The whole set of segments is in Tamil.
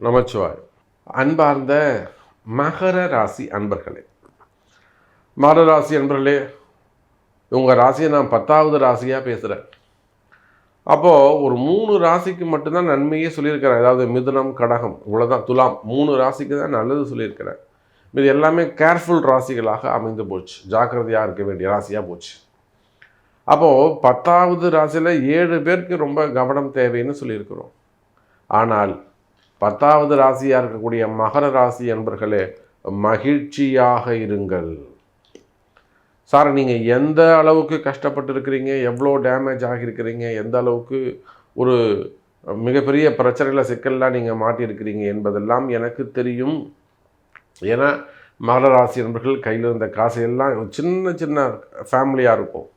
நமச்சிவாய். அன்பார்ந்த மகர ராசி அன்பர்களே, மகர ராசி அன்பர்களே, உங்கள் ராசியை நான் 10வது ராசியாக பேசுகிறேன். அப்போது ஒரு 3 ராசிக்கு மட்டும்தான் நன்மையே சொல்லியிருக்கிறேன். அதாவது மிதுனம், கடகம், இவ்வளோதான். துலாம் 3 ராசிக்கு தான் நல்லது சொல்லியிருக்கிறேன். இது எல்லாமே கேர்ஃபுல் ராசிகளாக அமைந்து போச்சு, ஜாக்கிரதையாக இருக்க வேண்டிய ராசியாக போச்சு. அப்போது 10வது ராசியில் 7 பேருக்கு ரொம்ப கவனம் தேவைன்னு சொல்லியிருக்கிறோம். ஆனால் 10வது ராசியாக இருக்கக்கூடிய மகர ராசி என்பர்களே, மகிழ்ச்சியாக இருங்கள். சார், நீங்கள் எந்த அளவுக்கு கஷ்டப்பட்டு இருக்கிறீங்க, எவ்வளோ டேமேஜ் ஆகியிருக்கிறீங்க, எந்த அளவுக்கு ஒரு மிகப்பெரிய பிரச்சனையில் சிக்கல்லாம் நீங்கள் மாட்டியிருக்கிறீங்க என்பதெல்லாம் எனக்கு தெரியும். ஏன்னா மகர ராசி என்பர்கள் கையில் இருந்த காசையெல்லாம் சின்ன சின்ன ஃபேமிலியாக இருக்கும்.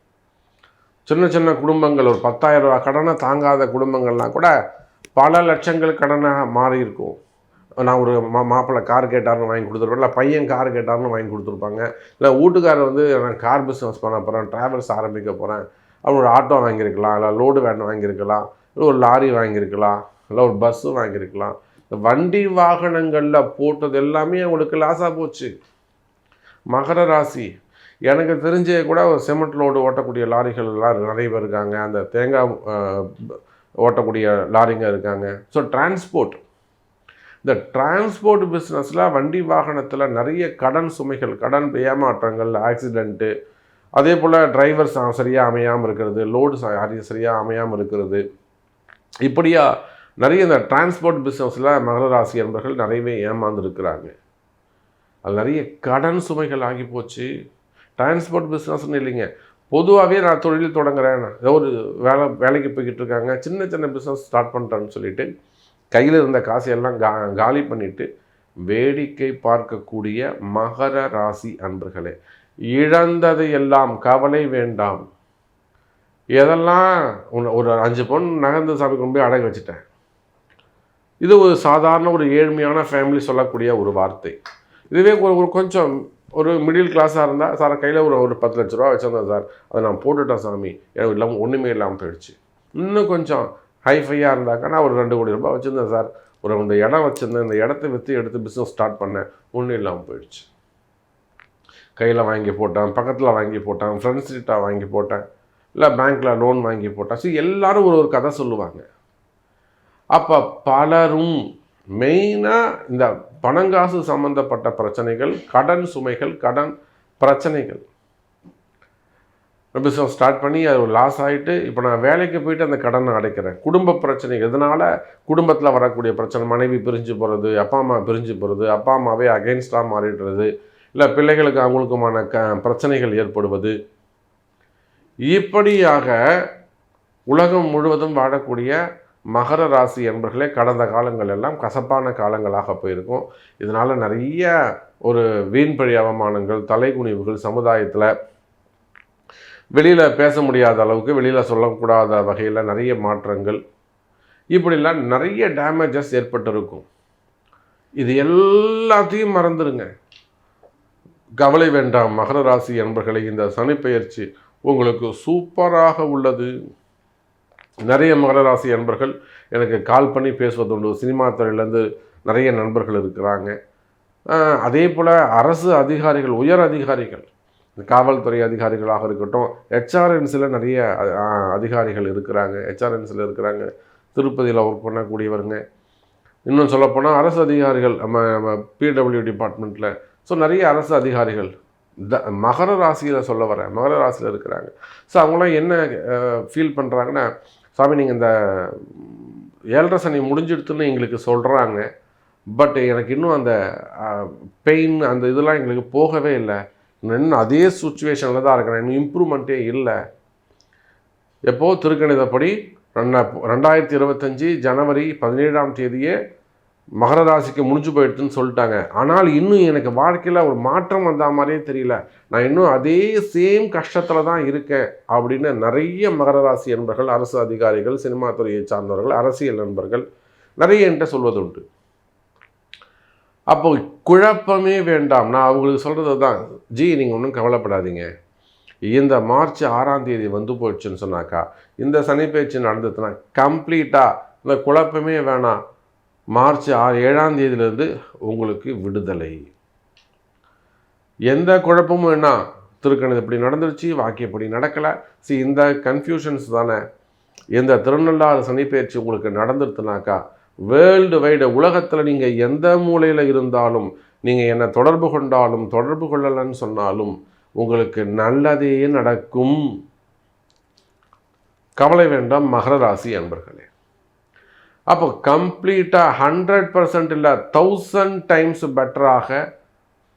சின்ன சின்ன குடும்பங்கள், ஒரு 10,000 ரூபா கடனை தாங்காத குடும்பங்கள்லாம் கூட பல லட்சங்கள் கடனாக மாறி இருக்கும். நான் ஒரு மாப்பிள்ளை கார் கேட்டார்னு வாங்கி கொடுத்துருப்பேன், இல்லை பையன் கார் கேட்டார்னு வாங்கி கொடுத்துருப்பாங்க, இல்லை வீட்டுக்காரர் வந்து நான் கார் பிஸ்னஸ் பண்ண போகிறேன், ட்ராவல்ஸ் ஆரம்பிக்க போகிறேன், அவர் ஒரு ஆட்டோ வாங்கியிருக்கலாம், இல்லை லோடு வேன் வாங்கியிருக்கலாம், இல்லை ஒரு லாரி வாங்கியிருக்கலாம், இல்லை ஒரு பஸ்ஸு வாங்கியிருக்கலாம். இந்த வண்டி வாகனங்களில் போட்டது எல்லாமே அவங்களுக்கு லாஸாக போச்சு. மகர ராசி, எனக்கு தெரிஞ்சே கூட ஒரு சிமெண்ட் லோடு ஓட்டக்கூடிய லாரிகள் எல்லாம் நிறைய பேர் இருக்காங்க, அந்த தேங்காய் ஓட்டக்கூடிய லாரிங்க இருக்காங்க. ஸோ டிரான்ஸ்போர்ட், இந்த டிரான்ஸ்போர்ட் பிஸ்னஸில் வண்டி வாகனத்தில் நிறைய கடன் சுமைகள், கடன் ஏமாற்றங்கள், ஆக்சிடெண்ட்டு, அதே போல் டிரைவர்ஸ் சரியாக அமையாமல் இருக்கிறது, லோடு சரியாக அமையாமல் இருக்கிறது, இப்படியா நிறைய இந்த டிரான்ஸ்போர்ட் பிஸ்னஸில் மகர ராசி என்பர்கள் நிறையவே ஏமாந்துருக்கிறாங்க. அது நிறைய கடன் சுமைகள் ஆகி போச்சு. டிரான்ஸ்போர்ட் பிஸ்னஸ்ன்னு இல்லைங்க, பொதுவாகவே நான் தொழில் தொடங்குறேன், ஏதோ ஒரு வேலைக்கு போய்கிட்டு இருக்காங்க, சின்ன சின்ன பிஸ்னஸ் ஸ்டார்ட் பண்ணுறேன்னு சொல்லிட்டு கையில் இருந்த காசையெல்லாம் காலி பண்ணிவிட்டு வேடிக்கை பார்க்கக்கூடிய மகர ராசி அன்பர்களே, இழந்ததை எல்லாம் கவலை வேண்டாம். எதெல்லாம் ஒரு 5 பவுன் நகர்ந்து சாமி கொண்டு போய் அடகு வச்சுட்டேன். இது ஒரு சாதாரண ஒரு ஏழ்மையான ஃபேமிலி சொல்லக்கூடிய ஒரு வார்த்தை. இதுவே ஒரு கொஞ்சம் ஒரு மிடில் கிளாஸாக இருந்தால், சார் கையில் ஒரு 10 லட்ச ரூபா வச்சுருந்தேன் சார், அதை நான் போட்டுட்டேன் சாமி, எனக்கு இல்லாமல் ஒன்றுமே இல்லாமல் போயிடுச்சு. இன்னும் கொஞ்சம் ஹைஃபையாக இருந்தாக்கா, நான் ஒரு 2 கோடி ரூபாய் வச்சுருந்தேன் சார், இந்த இடம் வச்சுருந்தேன், இந்த இடத்த விற்று எடுத்து பிஸ்னஸ் ஸ்டார்ட் பண்ணேன், ஒன்றும் இல்லாமல் போயிடுச்சு. கையில் வாங்கி போட்டேன், பக்கத்தில் வாங்கி போட்டேன், ஃப்ரெண்ட்ஸ்கிட்ட வாங்கி போட்டேன், இல்லை பேங்க்கில் லோன் வாங்கி போட்டேன். ஸோ எல்லோரும் ஒரு கதை சொல்லுவாங்க. அப்போ பலரும் மெயினாக இந்த பணங்காசு சம்மந்தப்பட்ட பிரச்சனைகள், கடன் சுமைகள், கடன் பிரச்சனைகள், பிஸ்னஸ் ஸ்டார்ட் பண்ணி அது ஒரு லாஸ் ஆகிட்டு, இப்போ நான் வேலைக்கு போயிட்டு அந்த கடனை அடைக்கிறேன். குடும்ப பிரச்சனைகள், இதனால் குடும்பத்தில் வரக்கூடிய பிரச்சனை, மனைவி பிரிஞ்சு போகிறது, அப்பா அம்மா பிரிஞ்சு போகிறது, அப்பா அம்மாவே அகெயின்ஸ்டாக மாறிடுறது, இல்லை பிள்ளைகளுக்கு அவங்களுக்குமான பிரச்சனைகள் ஏற்படுவது, இப்படியாக உலகம் முழுவதும் வாழக்கூடிய மகர ராசி என்பர்களே, கடந்த காலங்கள் எல்லாம் கசப்பான காலங்களாக போயிருக்கும். இதனால் நிறைய ஒரு வீண்பழி அவமானங்கள், தலைகுனிவுகள், சமுதாயத்தில் வெளியில் பேச முடியாத அளவுக்கு, வெளியில் சொல்லக்கூடாத வகையில் நிறைய மாற்றங்கள், இப்படிலாம் நிறைய டேமேஜஸ் ஏற்பட்டிருக்கும். இது எல்லாத்தையும் மறந்துடுங்க, கவலை வேண்டாம் மகர ராசி என்பர்களை. இந்த சனிப்பெயர்ச்சி உங்களுக்கு சூப்பராக உள்ளது. நிறைய மகர ராசி நண்பர்கள் எனக்கு கால் பண்ணி பேசுவதுண்டு. சினிமா துறையிலேருந்து நிறைய நண்பர்கள் இருக்கிறாங்க. அதே போல் அரசு அதிகாரிகள், உயர் அதிகாரிகள், காவல்துறை அதிகாரிகளாக இருக்கட்டும், ஹெச்ஆர்என்ஸில் நிறைய அதிகாரிகள் இருக்கிறாங்க, ஹெச்ஆர்என்ஸில் இருக்கிறாங்க, திருப்பதியில் ஒர்க் பண்ணக்கூடியவருங்க. இன்னும் சொல்லப்போனால் அரசு அதிகாரிகள், நம்ம பிடபிள்யூ டிபார்ட்மெண்ட்டில், ஸோ நிறைய அரசு அதிகாரிகள் மகர ராசியில் சொல்ல வரேன், மகர ராசியில் இருக்கிறாங்க. ஸோ அவங்களாம் என்ன ஃபீல் பண்ணுறாங்கன்னா, சாமி நீங்கள் இந்த 7.5 சனி முடிஞ்சிடுத்துன்னு எங்களுக்கு சொல்கிறாங்க, பட் எனக்கு இன்னும் அந்த பெயின், அந்த இதெல்லாம் எங்களுக்கு போகவே இல்லை, இன்னும் அதே சுச்சுவேஷனில் தான் இருக்கிறேன், இன்னும் இம்ப்ரூவ்மெண்ட்டே இல்லை. எப்போது திருக்கணிதப்படி 2025 ஜனவரி 17ஆம் தேதியே மகர ராசிக்கு முடிஞ்சு போயிடுதுன்னு சொல்லிட்டாங்க. ஆனால் இன்னும் எனக்கு வாழ்க்கையில் ஒரு மாற்றம் வந்த மாதிரியே தெரியல, நான் இன்னும் அதே சேம் கஷ்டத்தில் தான் இருக்கேன் அப்படின்னு நிறைய மகர ராசி நண்பர்கள், அரசு அதிகாரிகள், சினிமா துறையை சார்ந்தவர்கள், அரசியல் நண்பர்கள் நிறைய என்கிட்ட சொல்வது உண்டு. அப்போ குழப்பமே வேண்டாம், நான் அவங்களுக்கு சொல்கிறது தான், ஜி நீங்கள் ஒன்றும் கவலைப்படாதீங்க, இந்த மார்ச் 6ஆம் தேதி வந்து போயிடுச்சுன்னு சொன்னாக்கா, இந்த சனிப்பெயர்ச்சி நடந்ததுன்னா கம்ப்ளீட்டாக இந்த குழப்பமே வேணாம், மார்ச் 7ஆம் தேதியிலிருந்து உங்களுக்கு விடுதலை. எந்த குழப்பமும் என்ன, திருக்கணிதம் இப்படி நடந்துருச்சு, வாக்கியப்படி நடக்கலை, இந்த கன்ஃபியூஷன்ஸ் தானே. எந்த திருநள்ளாறு சனிப்பெயர்ச்சி உங்களுக்கு நடந்துருத்துனாக்கா வேர்ல்டு வைடு உலகத்தில் நீங்கள் எந்த மூலையில் இருந்தாலும், நீங்கள் என்னை தொடர்பு கொண்டாலும் தொடர்பு கொள்ளலைன்னு சொன்னாலும் உங்களுக்கு நல்லதே நடக்கும். கவலை வேண்டாம் மகர ராசி அன்பர்களே. அப்போ கம்ப்ளீட்டாக 100% இல்லை 1000 டைம்ஸ் பெட்டராக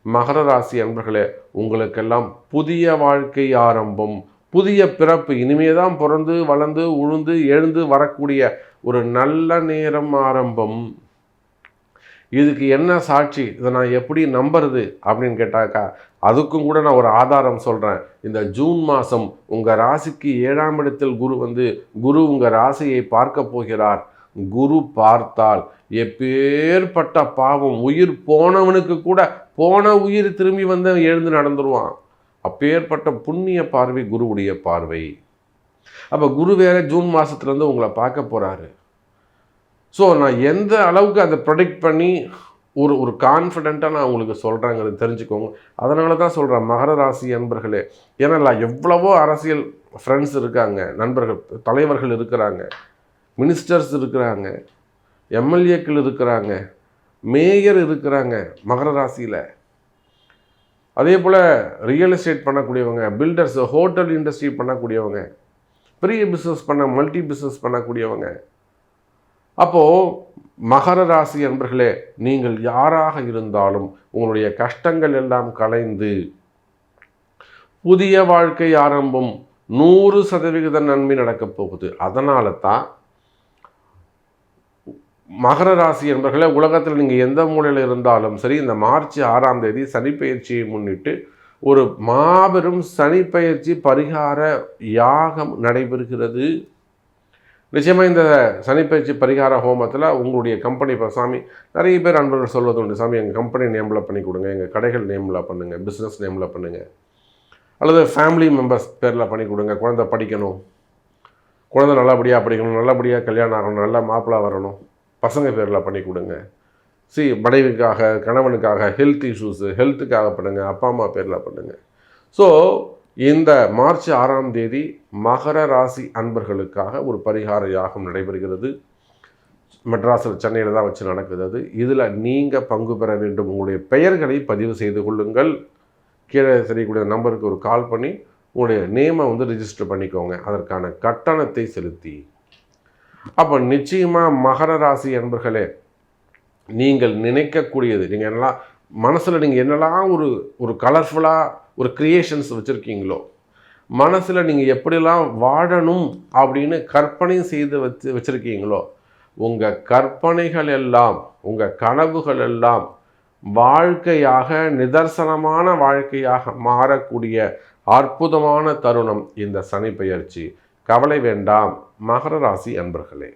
மகர ராசி அன்பர்களே உங்களுக்கெல்லாம் புதிய வாழ்க்கை ஆரம்பம், புதிய பிறப்பு, இனிமே தான் பிறந்து வளர்ந்து உழுந்து எழுந்து வரக்கூடிய ஒரு நல்ல நேரம் ஆரம்பம். இதுக்கு என்ன சாட்சி, இதை நான் எப்படி நம்புறது அப்படின்னு கேட்டாக்கா அதுக்கும் கூட நான் ஒரு ஆதாரம் சொல்கிறேன். இந்த ஜூன் மாதம் உங்கள் ராசிக்கு 7ஆம் இடத்தில் குரு உங்கள் ராசியை பார்க்க போகிறார். குரு பார்த்தால் எப்பேற்பட்ட பாவம், உயிர் போனவனுக்கு கூட போன உயிர் திரும்பி வந்து எழுந்து நடந்துருவான். அப்பேற்பட்ட புண்ணிய பார்வை குருவுடைய பார்வை. அப்போ குரு வேற ஜூன் மாதத்துலேருந்து உங்களை பார்க்க போகிறாரு. ஸோ நான் எந்த அளவுக்கு அதை ப்ரொடிக்ட் பண்ணி ஒரு கான்ஃபிடெண்ட்டாக நான் உங்களுக்கு சொல்கிறேங்கிறது தெரிஞ்சுக்கோங்க. அதனால தான் சொல்கிறேன் மகர ராசி அன்பர்களே. ஏன்னா எவ்வளவோ அரசியல் ஃப்ரெண்ட்ஸ் இருக்காங்க, நண்பர்கள், தலைவர்கள் இருக்கிறாங்க, மினிஸ்டர்ஸ் இருக்கிறாங்க, எம்எல்ஏக்கள் இருக்கிறாங்க, மேயர் இருக்கிறாங்க மகர ராசியில். அதே போல் ரியல் எஸ்டேட் பண்ணக்கூடியவங்க, பில்டர்ஸ், ஹோட்டல் இண்டஸ்ட்ரி பண்ணக்கூடியவங்க, பெரிய பிஸ்னஸ் மல்டி பிஸ்னஸ் பண்ணக்கூடியவங்க. அப்போது மகர ராசி அன்பர்களே, நீங்கள் யாராக இருந்தாலும் உங்களுடைய கஷ்டங்கள் எல்லாம் கலைந்து புதிய வாழ்க்கை ஆரம்பம் 100% நன்மை நடக்கப் போகுது. அதனால தான் மகர ராசி என்பர்களே உலகத்தில் நீங்கள் எந்த மூலையில் இருந்தாலும் சரி, இந்த மார்ச் 6ஆம் தேதி சனிப்பெயர்ச்சியை முன்னிட்டு ஒரு மாபெரும் சனிப்பெயர்ச்சி பரிகார யாகம் நடைபெறுகிறது. நிச்சயமாக இந்த சனிப்பெயர்ச்சி பரிகார ஹோமத்தில் உங்களுடைய கம்பெனி, இப்போ சாமி நிறைய பேர் அன்பர்கள் சொல்வது உண்டு, சாமி எங்கள் கம்பெனி நேமில் பண்ணி கொடுங்க, எங்கள் கடைகள் நேமில் பண்ணுங்கள், பிஸ்னஸ் நேமில் பண்ணுங்கள், அல்லது ஃபேமிலி மெம்பர்ஸ் பேரில் பண்ணி கொடுங்க, குழந்தை படிக்கணும், குழந்தை நல்லபடியாக படிக்கணும், நல்லபடியாக கல்யாணம் ஆகணும், நல்ல மாப்பிள்ளை வரணும், பசங்க பேரில் பண்ணி கொடுங்க. மனைவிக்காக, கணவனுக்காக, ஹெல்த் இஷ்யூஸு, ஹெல்த்துக்காக பண்ணுங்கள், அப்பா அம்மா பேரில் பண்ணுங்கள். ஸோ இந்த மார்ச் 6ஆம் தேதி மகர ராசி அன்பர்களுக்காக ஒரு பரிகார யாகம் நடைபெறுகிறது. மெட்ராஸில், சென்னையில் தான் வச்சு நடக்குது. அது இதில் நீங்கள் பங்கு பெற வேண்டும். உங்களுடைய பெயர்களை பதிவு செய்து கொள்ளுங்கள். கீழே தெரியக்கூடிய நம்பருக்கு ஒரு கால் பண்ணி உங்களுடைய நேமை ரிஜிஸ்டர் பண்ணிக்கோங்க, அதற்கான கட்டணத்தை செலுத்தி. அப்போ நிச்சயமாக மகர ராசி அன்பர்களே, நீங்கள் நினைக்கக்கூடியது, நீங்கள் என்னெல்லாம் மனசில் நீங்கள் என்னெல்லாம் ஒரு கலர்ஃபுல்லாக ஒரு க்ரியேஷன்ஸ் வச்சுருக்கீங்களோ, மனசில் நீங்கள் எப்படிலாம் வாழணும் அப்படின்னு கற்பனை செய்து வச்சுருக்கீங்களோ, உங்கள் கற்பனைகள் எல்லாம், உங்கள் கனவுகள் எல்லாம் வாழ்க்கையாக, நிதர்சனமான வாழ்க்கையாக மாறக்கூடிய அற்புதமான தருணம் இந்த சனி பெயர்ச்சி. கவலை வேண்டாம் மகர ராசி அன்பர்களே.